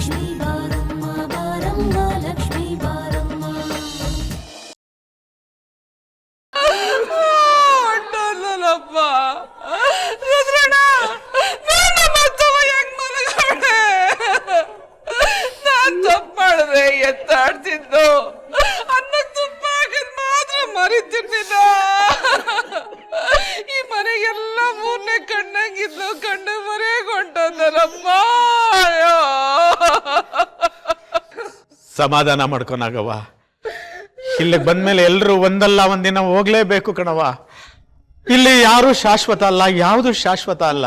ಲಕ್ಷ್ಮೀ ಬಾರಮ್ಮ ಬಾರಮ್ಮ ಲಕ್ಷ್ಮೀ ಬಾರಮ್ಮ. ಹೊಟ್ಟಲ್ಲಪ್ಪ ರುದ್ರಣ್ಣ, ಹೆಂಗ್ ಮಲಗಡೆ ನಾನ್ ತಪ್ಪು ಮಾಡಿದ್ರೆ ಎತ್ತಾಡ್ತಿದ್ದು ಅನ್ನಕ್ಕೆ ತುಪ್ಪ ಹಾಕಿದ್ ಮಾತ್ರ ಮರಿತಿರ್ಲಿಲ್ಲ. ಈ ಮನೆಗೆಲ್ಲ ಮೂರನೇ ಕಣ್ಣಂಗಿದ್ಲು, ಕಣ್ಣು ಮರೆಗೊಂಡಲ್ಲಪ್ಪ. ಸಮಾಧಾನ ಮಾಡ್ಕೊನಾಗವ. ಇಲ್ಲಿಗೆ ಬಂದ್ಮೇಲೆ ಎಲ್ರು ಒಂದಲ್ಲ ಒಂದಿನ ಹೋಗ್ಲೇಬೇಕು ಕಣವ. ಇಲ್ಲಿ ಯಾರು ಶಾಶ್ವತ ಅಲ್ಲ, ಯಾವುದು ಶಾಶ್ವತ ಅಲ್ಲ.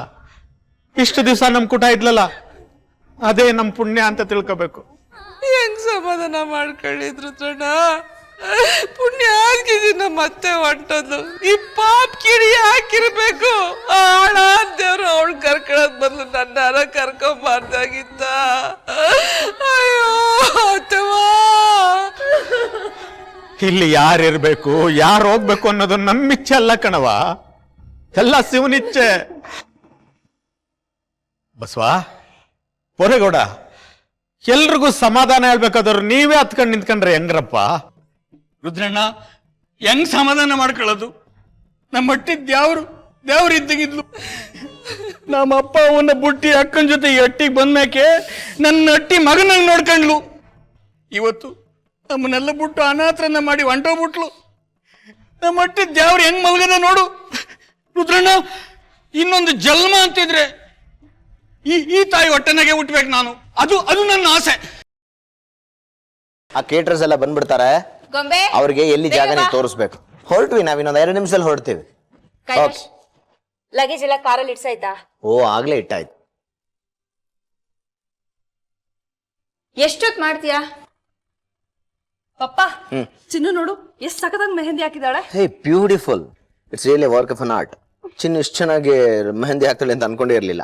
ಇಷ್ಟು ದಿವಸ ನಮ್ ಕೂಟ ಇದ್ಲಲ್ಲ, ಅದೇ ನಮ್ ಪುಣ್ಯ ಅಂತ ತಿಳ್ಕೋಬೇಕು. ಹೆಂಗ್ ಸಮಾಧಾನ ಮಾಡ್ಕೊಂಡಿದ್ರು ತಣ್ಣ? ಪುಣ್ಯ ಆಗಿದ್ದೀನ ಮತ್ತೆ ಹೊಂಟದ್ದು. ಈ ಪಾಪ್ ಕಿಡಿ ಹಾಕಿರ್ಬೇಕು. ಆಳ ದೇವ್ರು ಅವಳು ಕರ್ಕೊಳ್ಳೋದ್ ಬದಲು ನನ್ನ ಕರ್ಕೊಂಬಾರ್ದಾಗಿತ್ತ. ಅಯ್ಯೋ ಅಥವಾ ಇಲ್ಲಿ ಯಾರಿರ್ಬೇಕು, ಯಾರು ಹೋಗ್ಬೇಕು ಅನ್ನೋದು ನಮ್ಮಿಚ್ಛೆ ಅಲ್ಲ ಕಣವ, ಎಲ್ಲ ಶಿವನಿಚ್ಛೆ. ಬಸವಾ, ಪೊರೆಗೌಡ, ಎಲ್ರಿಗೂ ಸಮಾಧಾನ ಹೇಳ್ಬೇಕಾದವ್ರು ನೀವೇ ಹತ್ಕೊಂಡು ನಿಂತ್ಕೊಂಡ್ರೆ ಹೆಂಗ್ರಪ್ಪ? ರುದ್ರಣ್ಣ, ಹೆಂಗ್ ಸಮಾಧಾನ ಮಾಡ್ಕೊಳ್ಳೋದು? ನಮ್ಮ ಹಟ್ಟಿದ್ ದೇವ್ರು ಇದ್ದಂಗಿದ್ಲು. ನಮ್ಮ ಅಪ್ಪ ಅವನ್ನ ಬುಟ್ಟಿ ಅಕ್ಕನ ಜೊತೆ ಈ ಹಟ್ಟಿಗೆ ಬಂದ್ಮ್ಯಾಕೆ ನನ್ನ ಹಟ್ಟಿ ಮಗನಂಗ್ ನೋಡ್ಕೊಂಡ್ಲು. ಇವತ್ತು ನಮ್ಮನ್ನೆಲ್ಲ ಬಿಟ್ಟು ಅನಾಥರನ್ನ ಮಾಡಿ ಹೊಂಟೋಗ್ಬಿಟ್ಲು. ನಮ್ಮ ಹಟ್ಟಿದ್ ದೇವ್ರು ಹೆಂಗ್ ಮಲ್ಗದ ನೋಡು. ರುದ್ರಣ್ಣ, ಇನ್ನೊಂದು ಜನ್ಮ ಅಂತಿದ್ರೆ ಈ ತಾಯಿ ಹೊಟ್ಟೆನಾಗೆ ಹುಟ್ಬೇಕು ನಾನು. ಅದು ನನ್ನ ಆಸೆ. ಆ ಕೇಟರ್ಸ್ ಎಲ್ಲ ಬಂದ್ಬಿಡ್ತಾರೆ, ಅವ್ರಿಗೆ ಎಲ್ಲಿ ಜಾಗ ನೀವು ತೋರಿಸ್ಬೇಕು. ಹೊರಟ್ವಿ, ನಾವ್ ಇನ್ನೊಂದ್ 2 ನಿಮಿಷದಲ್ಲಿ ಹೊರಡ್ತೀವಿ. ಲಗೇಜ್ ಎಲ್ಲ ಕಾರಲ್ಲಿ ಇಡ್ಸಾಯ್ತಾ? ಓ, ಆಗ್ಲೇ ಇಟ್ಟಾಯ್ತು. ಎಷ್ಟೊತ್ ಮಾಡ್ತೀಯಾ? ಪಪ್ಪ, ಚಿನ್ನು ನೋಡು ಎಷ್ಟ್ ಸಖತ್ತಾಗಿ ಮೆಹಂದಿ ಹಾಕಿದಾಳೆ. Hey, beautiful. It's really work of an art. Chinnu ಇಷ್ಟು ಚೆನ್ನಾಗಿ ಮೆಹಂದಿ ಹಾಕ್ತಾಳೆ ಅಂತ ಅನ್ಕೊಂಡೇ ಇರ್ಲಿಲ್ಲ.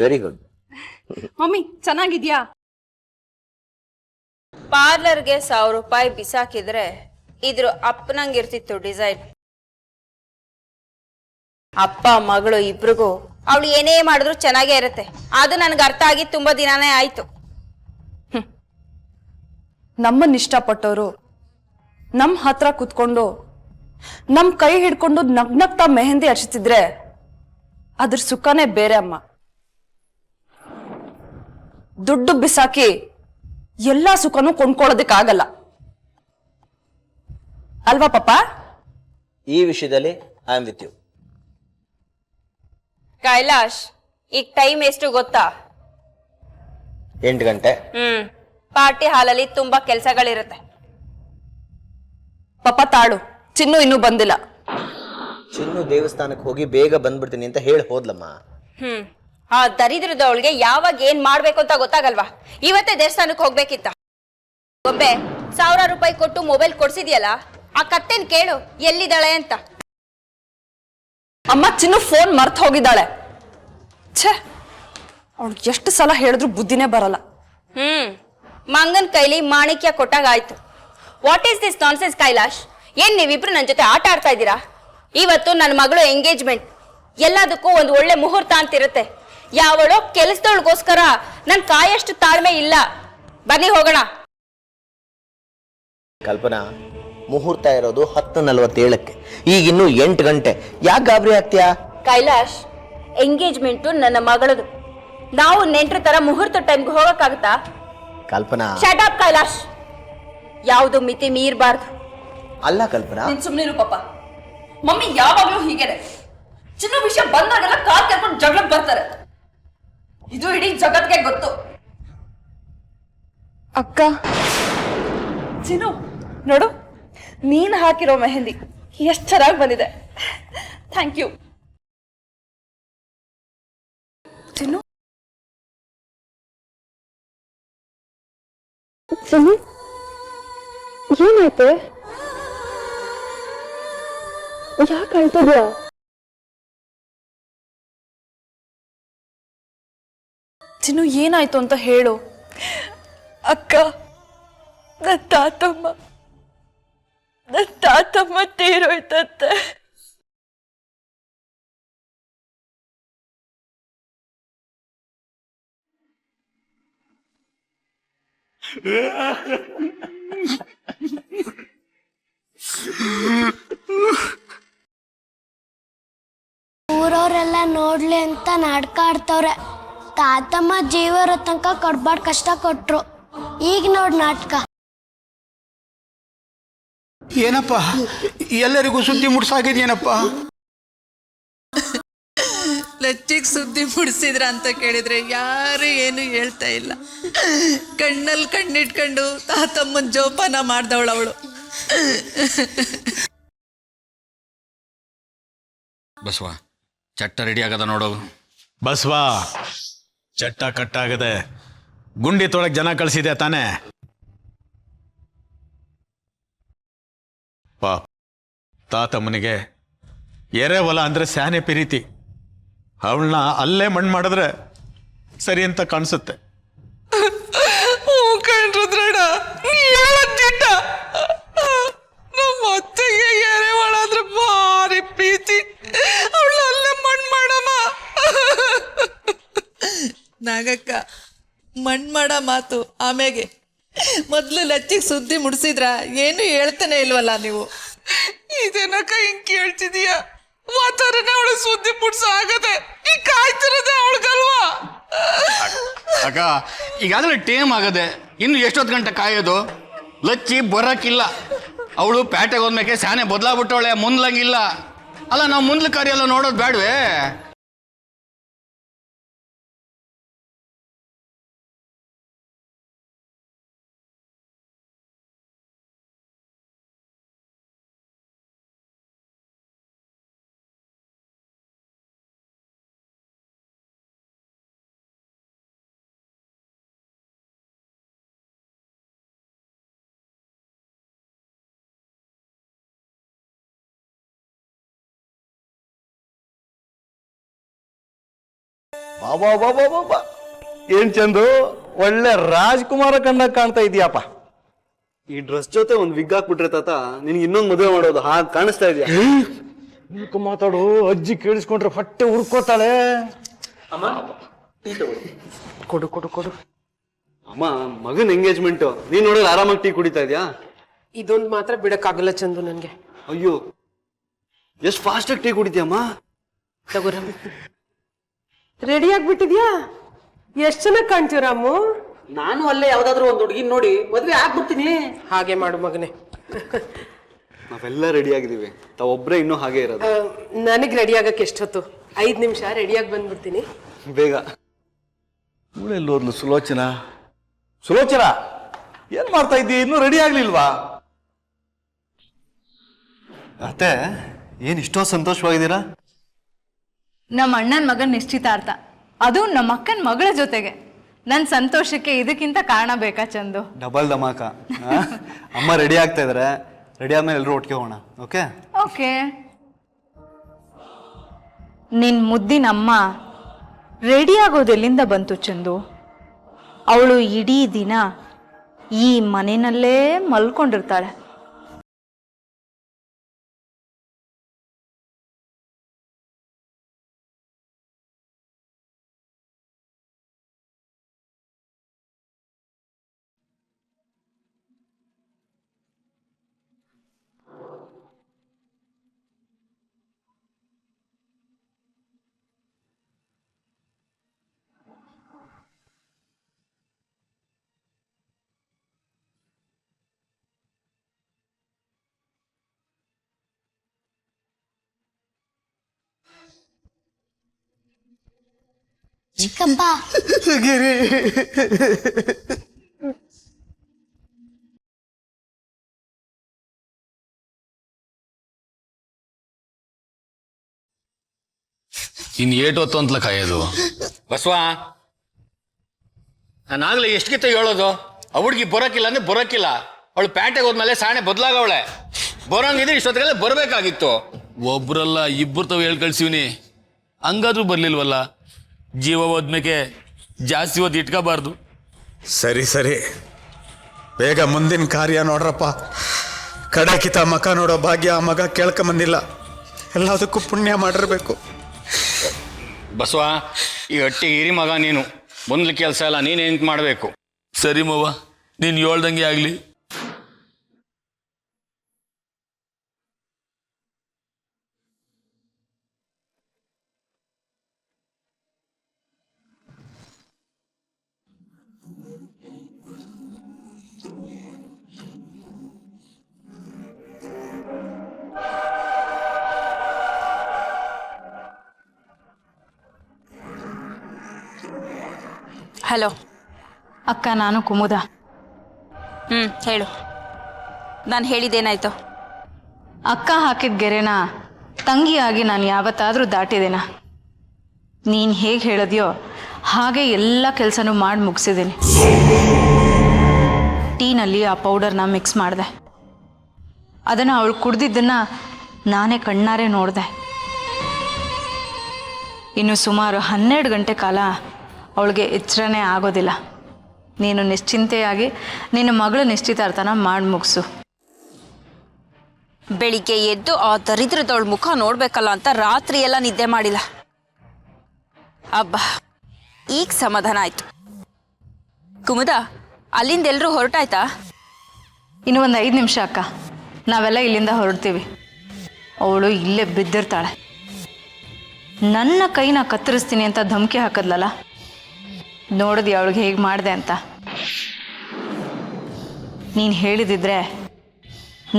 Very good. ಮಮ್ಮಿ ಚೆನ್ನಾಗಿದ್ಯಾ? ಪಾರ್ಲರ್ಗೆ 1000 ರೂಪಾಯಿ ಬಿಸಾಕಿದ್ರೆ ಇದ್ರ ಅಪ್ಪನಂಗಿರ್ತಿತ್ತು ಡಿಸೈನ್. ಅಪ್ಪ ಮಗಳು ಇಬ್ರಿಗೂ ಅವಳು ಏನೇ ಮಾಡಿದ್ರು ಚೆನ್ನಾಗೇ ಇರುತ್ತೆ. ಅದು ನನ್ಗೆ ಅರ್ಥ ಆಗಿ ತುಂಬಾ ದಿನಾನೇ ಆಯ್ತು. ನಮ್ಮನ್ನ ಇಷ್ಟಪಟ್ಟವರು ನಮ್ಮ ಹತ್ರ ಕುತ್ಕೊಂಡು ನಮ್ ಕೈ ಹಿಡ್ಕೊಂಡು ನಗ್ನಗ್ತಾ ಮೆಹಂದಿ ಹಚ್ಚಿತಿದ್ರೆ ಅದ್ರ ಸುಖನೇ ಬೇರೆ ಅಮ್ಮ. ದುಡ್ಡು ಬಿಸಾಕಿ ಎಲ್ಲಾ ಸುಖನೂ ಕೊಂಡ್ಕೊಳ್ಳೋದಕ್ಕಾಗಲ್ಲ ಅಲ್ವಾ ಪಪ್ಪ? ಈ ವಿಷಯದಲ್ಲಿ I am with you. Kailash, ಈಗ ಟೈಮ್ ಎಷ್ಟು ಗೊತ್ತಾ? 8 ಗಂಟೆ. ಪಾರ್ಟಿ ಹಾಲಲ್ಲಿ ತುಂಬಾ ಕೆಲ್ಸಗಳಿರುತ್ತೆ. ಪಪ್ಪ ತಾಳು, ಚಿನ್ನು ಇನ್ನೂ ಬಂದಿಲ್ಲ. ಚಿನ್ನು ದೇವಸ್ಥಾನಕ್ಕೆ ಹೋಗಿ ಬೇಗ ಬಂದ್ಬಿಡ್ತೀನಿ ಅಂತ ಹೇಳಿ ಹೋದ್ಲಮ್ಮ. ಆ ದರಿದ್ರದವಳಿಗೆ ಯಾವಾಗ ಏನ್ ಮಾಡ್ಬೇಕು ಅಂತ ಗೊತ್ತಾಗಲ್ವಾ? ಇವತ್ತೇ ದೇವಸ್ಥಾನಕ್ಕೆ ಹೋಗ್ಬೇಕಿತ್ತ. ಗೊಂಬೆ 1000 ರೂಪಾಯಿ ಕೊಟ್ಟು ಮೊಬೈಲ್ ಕೊಡ್ಸಿದ್ಯಲ್ಲ, ಆ ಕತ್ತೆನ್ ಕೇಳು ಎಲ್ಲಿದ್ದಾಳೆ ಅಂತ. ಅಮ್ಮ, ಚಿನ್ನು ಫೋನ್ ಮರ್ತ್ ಹೋಗಿದ್ದಾಳೆ. ಛೇ, ಅವಳು ಎಷ್ಟು ಸಲ ಹೇಳಿದ್ರು ಬುದ್ಧಿನೇ ಬರಲ್ಲ. ಮಂಗನ್ ಕೈಲಿ ಮಾಣಿಕ್ಯ ಕೊಟ್ಟಾಗ ಆಯ್ತು. What is this nonsense Kailash? ಏನ್ ನೀವಿಬ್ರು ನನ್ನ ಜೊತೆ ಆಟ ಆಡ್ತಾ ಇದ್ದೀರಾ? ಇವತ್ತು ನನ್ನ ಮಗಳು ಎಂಗೇಜ್ಮೆಂಟ್. ಎಲ್ಲದಕ್ಕೂ ಒಂದು ಒಳ್ಳೆ ಮುಹೂರ್ತ ಅಂತಿರುತ್ತೆ. ಯಾವಳೋ ಕೆಲಸದೊಳಗೋಸ್ಕರ ನನ್ ಕಾಯಷ್ಟು ತಾಳ್ಮೆ ಇಲ್ಲ. ಬನ್ನಿ ಹೋಗೋಣ. ಕಲ್ಪನಾ, ಮುಹೂರ್ತ ಇರೋದು 10:47. ಈಗ ಇನ್ನು 8 ಗಂಟೆ. ಯಾಕೆ ಗಾಬರಿ ಆಗ್ತೀಯಾ? ಕೈಲಾಶ್, ಎಂಗೇಜ್ಮೆಂಟ್ ನನ್ನ ಮಗಳದು. ನಾವು ನೆಂಟ್ರ ತರ ಮುಹೂರ್ತ ಟೈಮ್ಗೆ ಹೋಗಕ್ಕಾಗತ್ತಾ? ಕಲ್ಪನಾ, ಶಟ್ ಅಪ್ ಕೈಲಾಶ್. ಯಾವುದು ಮಿತಿ ಮೀರ್ಬಾರ್ದು. ಅಲ್ಲ ಕಲ್ಪನಾ, ಸುಮ್ನಿರು ಪಾಪ. ಮಮ್ಮಿ ಯಾವಾಗ್ಲೂ ಹೀಗೇನೆ. ಚಿನ್ನು ವಿಷಯ ಬಂದಾಗೆಲ್ಲ ಕಾಲ್ ಕರ್ಕೊಂಡು ಜಗಳಕ್ಕೆ ಬರ್ತಾರೆ. ಇದು ಇಡೀ ಜಗತ್ಗೆ ಗೊತ್ತು. ಅಕ್ಕ, ಚಿನ್ನು ನೋಡು, ನೀನ್ ಹಾಕಿರೋ ಮೆಹಂದಿ ಎಷ್ಟು ಚೆನ್ನಾಗಿ ಬಂದಿದೆ. Thank you. ಚಿನ್ನು, ಏನಾಯ್ತು? ಯಾಕೆ ಅಳ್ತಿದ್ಯಾ? ಚಿನ್ನು, ಏನಾಯ್ತು ಅಂತ ಹೇಳು. ಅಕ್ಕ, ನನ್ನ ತಾತಮ್ಮ ತೀರೋಯ್ತಂತೆ. ಊರವರೆಲ್ಲ ನೋಡ್ಲಿ ಅಂತ ನಾಟಕ ಆಡ್ತವ್ರೆ. ತಾತಮ್ಮ ಜೀವರ ತನಕ ಕೊಡ್ಬಾರ್ದು ಕಷ್ಟ ಕೊಟ್ರು. ಈಗ ನೋಡ್ ನಾಟಕ. ಏನಪ್ಪ ಎಲ್ಲರಿಗೂ ಸುದ್ದಿ ಮುಡ್ಸಾಗಿದ್ಯೇನಪ್ಪ? ಲಚ್ಚಿಗೆ ಸುದ್ದಿ ಮುಡಿಸಿದ್ರ ಅಂತ ಕೇಳಿದ್ರೆ ಯಾರು ಏನು ಹೇಳ್ತಾ ಇಲ್ಲ. ಕಣ್ಣಲ್ಲಿ ಕಣ್ಣಿಟ್ಕೊಂಡು ತಾತಮ್ಮನ ಜೋಪಾನ ಮಾಡ್ದವಳು ಅವಳು. ಬಸವ ಚಟ್ಟ ರೆಡಿ ಆಗದ ನೋಡೋದು. ಬಸ್ವಾ, ಚಟ್ಟ ಕಟ್ಟಾಗದೆ ಗುಂಡಿ ತೊಳಕ್ ಜನ ಕಳಿಸಿದೆ ತಾನೇ? ಪಾಪ ತಾತಮ್ಮನಿಗೆ ಎರೆ ಹೊಲ ಅಂದ್ರೆ ಸ್ಯಾನೆ ಪ್ರೀತಿ. ಅವಳನ್ನ ಅಲ್ಲೇ ಮಣ್ಣು ಮಾಡಿದ್ರೆ ಸರಿ ಅಂತ ಕಾಣಿಸುತ್ತೆ. ಕಂಡ್ರುದ್ರಣ ನಮ್ಮ ಅತ್ತೆಗೆ ಎರೆ ಮಾಡಾದ್ರೆ ಭಾರಿ ಪ್ರೀತಿ. ಅವಳು ಅಲ್ಲೇ ಮಣ್ಣು ಮಾಡಮ್ಮ. ನಾಗಕ್ಕ ಮಣ್ಣು ಮಾಡ ಮಾತು ಆಮೇಲೆ ಮೊದಲು ಲಚ್ಚಿಗೆ ಸುದ್ದಿ ಮುಡಿಸಿದ್ರ ಏನು ಹೇಳ್ತಾನೆ ಇಲ್ವಲ್ಲ ನೀವು? ಇದೇನಕ್ಕ ಹಿಂಗ್ ಕೇಳ್ತಿದೀಯ? ವಾತಾವರಣ ಅವಳು ಸುದ್ದಿ ಮುಡ್ಸ ಆಗದೆ ಈ ಕಾಯ್ತಿರೋದೆ ಅವಳಿಗಲ್ವಾ? ಅಕ್ಕ ಈಗಾಗಲೇ ಟೇಮ್ ಆಗದೆ, ಇನ್ನು ಎಷ್ಟೊತ್ತು ಗಂಟೆ ಕಾಯೋದು? ಲಚ್ಚಿ ಬರೋಕ್ಕಿಲ್ಲ. ಅವಳು ಪ್ಯಾಟೆಗೆ ಹೋದ್ಮೇಲೆ ಸ್ಯಾನೆ ಬದಲಾಗ್ಬಿಟ್ಟವಳೆ, ಮುಂದ್ಲಂಗಿಲ್ಲ. ಅಲ್ಲ ನಾವು ಮುಂದ್ಲ ಕಾರ್ಯ ನೋಡೋದು ಬೇಡವೇ? ಬಾಬಾ ಬಾಬಾ ಬಾಬಾ, ಏನ್ ಚಂದು, ಒಳ್ಳೆ ರಾಜ್ಕುಮಾರ ಕಂಡಾಗ ಕಾಣ್ತಾ ಇದೀಯಪ್ಪ. ಈ ಡ್ರೆಸ್ ಜೊತೆ ಒಂದು ವಿಗ್ ಹಾಕ್ಬಿಟ್ರೆ ತಾತ ನಿನ್ಗೆ ಇನ್ನೊಂದು ಮದುವೆ ಮಾಡೋದು ಹಾಗೆ ಕಾಣಿಸ್ತಾ ಇದೆಯಾ? ಮಾತಾಡು, ಅಜ್ಜಿ ಕೇಳಿಸ್ಕೊಂಡ್ರೆ ಹೊಟ್ಟೆ ಉರ್ಕೋತಾಳೆ. ಕೊಡು ಕೊಡು ಕೊಡು. ಅಮ್ಮ, ಮಗನ್ ಎಂಗೇಜ್ಮೆಂಟ್ ನೀನ್ ನೋಡಿದ್ರೆ ಆರಾಮಾಗಿ ಟೀ ಕುಡಿತಾ ಇದೆಯಾ? ಇದೊಂದು ಮಾತ್ರ ಬಿಡಕ್ಕಾಗಲ್ಲ ಚಂದು ನನ್ಗೆ. ಅಯ್ಯೋ, ಎಷ್ಟು ಫಾಸ್ಟ್ ಆಗಿ ಟೀ ಕುಡಿತೀಯಮ್ಮ? ರೆಡಿ ಆಗ್ಬಿಟ್ಟಿದ್ಯಾ? ಎಷ್ಟ್ ಚೆನ್ನಾಗಿ ಕಾಣ್ತೀವ ರಾಮು. ನಾನು ಅಲ್ಲೇ ಯಾವ್ದಾದ್ರು ಒಂದು ಹುಡುಗಿನ ನೋಡಿ ಮದ್ವೆ ಆಗ್ಬಿಡ್ತೀನಿ. ಹಾಗೆ ಮಾಡು ಮಗನೇ. ನಾವೆಲ್ಲ ರೆಡಿ ಆಗಿದೀವಿ, ತಾವೊಬ್ರೆ ಇನ್ನೂ ಹಾಗೆ ಇರೋದು. ನನಗ್ ರೆಡಿ ಆಗಕ್ಕೆ ಎಷ್ಟೊತ್ತು? 5 ನಿಮಿಷ ರೆಡಿಯಾಗಿ ಬಂದ್ಬಿಡ್ತೀನಿ. ಬೇಗ. ಇವಳೆಲ್ಲೋದ್ಲು ಸುಲೋಚನಾ? ಸುಲೋಚನಾ, ಏನ್ ಮಾಡ್ತಾ ಇದ್ದೀ? ಇನ್ನೂ ರೆಡಿ ಆಗ್ಲಿಲ್ವಾ? ಅತ್ತೆ, ಏನ್ ಇಷ್ಟೋ ಸಂತೋಷವಾಗಿದ್ದೀರಾ? ನಮ್ಮ ಅಣ್ಣನ ಮಗನ ನಿಶ್ಚಿತಾರ್ಥ, ಅದು ನಮ್ಮ ಅಕ್ಕನ ಮಗಳ ಜೊತೆಗೆ. ನನ್ನ ಸಂತೋಷಕ್ಕೆ ಇದಕ್ಕಿಂತ ಕಾರಣ ಬೇಕಾ ಚಂದು? ಡಬಲ್ ಧಮಾಕ. ಅಮ್ಮ ರೆಡಿ ಆಗ್ತಾ ಇದಾರೆ, ರೆಡಿ ಆದ್ಮೇಲೆ ಎಲ್ಲರೂ ಒಟ್ಟಿಗೆ ಹೋಗೋಣ. Okay okay. ನಿನ್ ಮುದ್ದಿನಮ್ಮ ರೆಡಿ ಆಗೋದು ಎಲ್ಲಿಂದ ಬಂತು ಚಂದು? ಅವಳು ಇಡೀ ದಿನ ಈ ಮನೆಯಲ್ಲೇ ಮಲ್ಕೊಂಡಿರ್ತಾಳೆ. ಚಿಕ್ಕಪ್ಪ, ಇನ್ ಏಟೊತ್ತು ಅಂತಲ ಕಾಯೋದು? ಬಸವ, ನಾನಾಗ್ಲೇ ಎಷ್ಟಿಗಿತ್ತ ಹೇಳೋದು? ಆ ಹುಡುಗಿ ಬರೋಕಿಲ್ಲ ಅಂದ್ರೆ ಬರೋಕಿಲ್ಲ. ಅವಳು ಪ್ಯಾಂಟೆಗೆ ಹೋದ್ಮೇಲೆ ಸಾಣೆ ಬದಲಾಗವಳೆ. ಬರೋಂಗಿದ್ರೆ ಇಷ್ಟೊತ್ತಿಗೆಲ್ಲ ಬರಬೇಕಾಗಿತ್ತು. ಒಬ್ರಲ್ಲ ಇಬ್ಬರು ತಾವು ಹೇಳಿ ಕಳ್ಸಿವ್ನಿ, ಹಂಗಾದ್ರೂ ಬರ್ಲಿಲ್ವಲ್ಲ. ಜೀವ ಹೋದ್ಮೇಕೆ ಜಾಸ್ತಿ ಹೊತ್ತು ಇಟ್ಕೋಬಾರ್ದು. ಸರಿ ಸರಿ, ಬೇಗ ಮುಂದಿನ ಕಾರ್ಯ ನೋಡ್ರಪ್ಪ. ಕಡಕಿತ ಮಕ ನೋಡೋ ಭಾಗ್ಯ ಆ ಮಗ ಕೇಳ್ಕೊಂಬಂದಿಲ್ಲ. ಎಲ್ಲದಕ್ಕೂ ಪುಣ್ಯ ಮಾಡಿರ್ಬೇಕು. ಬಸವ, ಈ ಹಟ್ಟಿ ಹಿರಿ ಮಗ ನೀನು, ಮುಂದ್ಲ ಕೆಲಸ ಎಲ್ಲ ನೀನು ಹೆಂಗೆ ಮಾಡಬೇಕು. ಸರಿ ಮವ್ವ, ನೀನು ಹೇಳ್ದಂಗೆ ಆಗಲಿ. ಹಲೋ ಅಕ್ಕ, ನಾನು ಕುಮುದ. ಹೇಳು. ನಾನು ಹೇಳಿದ್ದೇನಾಯ್ತು? ಅಕ್ಕ ಹಾಕಿದ ಗೆರೆನ ತಂಗಿಯಾಗಿ ನಾನು ಯಾವತ್ತಾದರೂ ದಾಟಿದೇನ? ನೀನು ಹೇಗೆ ಹೇಳಿದ್ಯೋ ಹಾಗೆ ಎಲ್ಲ ಕೆಲಸನೂ ಮಾಡಿ ಮುಗಿಸಿದ್ದೀನಿ. ಟೀನಲ್ಲಿ ಆ ಪೌಡರ್ನ ಮಿಕ್ಸ್ ಮಾಡಿದೆ. ಅದನ್ನು ಅವಳು ಕುಡ್ದಿದ್ದನ್ನು ನಾನೇ ಕಣ್ಣಾರೆ ನೋಡಿದೆ. ಇನ್ನು ಸುಮಾರು 12 ಗಂಟೆ ಕಾಲ ಅವಳಿಗೆ ಎಚ್ಚರನೇ ಆಗೋದಿಲ್ಲ. ನೀನು ನಿಶ್ಚಿಂತೆಯಾಗಿ ನಿನ್ನ ಮಗಳು ನಿಶ್ಚಿತಾರ್ಥನ ಮಾಡಿ ಮುಗಿಸು. ಬೆಳಿಗ್ಗೆ ಎದ್ದು ಆ ದರಿದ್ರದವಳ ಮುಖ ನೋಡ್ಬೇಕಲ್ಲ ಅಂತ ರಾತ್ರಿ ಎಲ್ಲ ನಿದ್ದೆ ಮಾಡಿಲ್ಲ. ಅಬ್ಬಾ, ಈಗ ಸಮಾಧಾನ ಆಯ್ತು. ಕುಮುದ, ಅಲ್ಲಿಂದ ಎಲ್ಲರೂ ಹೊರಟಾಯ್ತಾ? ಇನ್ನು ಒಂದು 5 ನಿಮಿಷ ಅಕ್ಕ, ನಾವೆಲ್ಲ ಇಲ್ಲಿಂದ ಹೊರಡ್ತೀವಿ. ಅವಳು ಇಲ್ಲೇ ಬಿದ್ದಿರ್ತಾಳೆ. ನನ್ನ ಕೈನ ಕತ್ತರಿಸ್ತೀನಿ ಅಂತ ಧಮಕಿ ಹಾಕದ್ಲಲ್ಲ, ನೋಡಿದ್ವಿ ಅವಳಿಗೆ ಹೇಗೆ ಮಾಡಿದೆ ಅಂತ. ನೀನು ಹೇಳಿದಿದ್ರೆ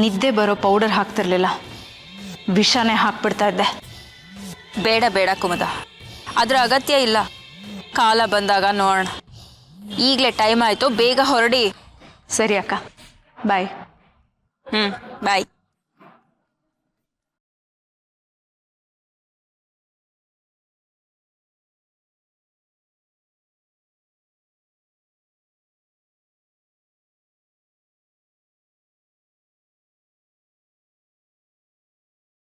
ನಿದ್ದೆ ಬರೋ ಪೌಡರ್ ಹಾಕ್ತಿರ್ಲಿಲ್ಲ, ವಿಷನೇ ಹಾಕ್ಬಿಡ್ತಾ ಇದ್ದೆ. ಬೇಡ ಬೇಡ ಕುಮುದ, ಅದರ ಅಗತ್ಯ ಇಲ್ಲ. ಕಾಲ ಬಂದಾಗ ನೋಡೋಣ. ಈಗಲೇ ಟೈಮ್ ಆಯಿತು, ಬೇಗ ಹೊರಡಿ. ಸರಿ ಅಕ್ಕ, ಬಾಯ್. ಬಾಯ್.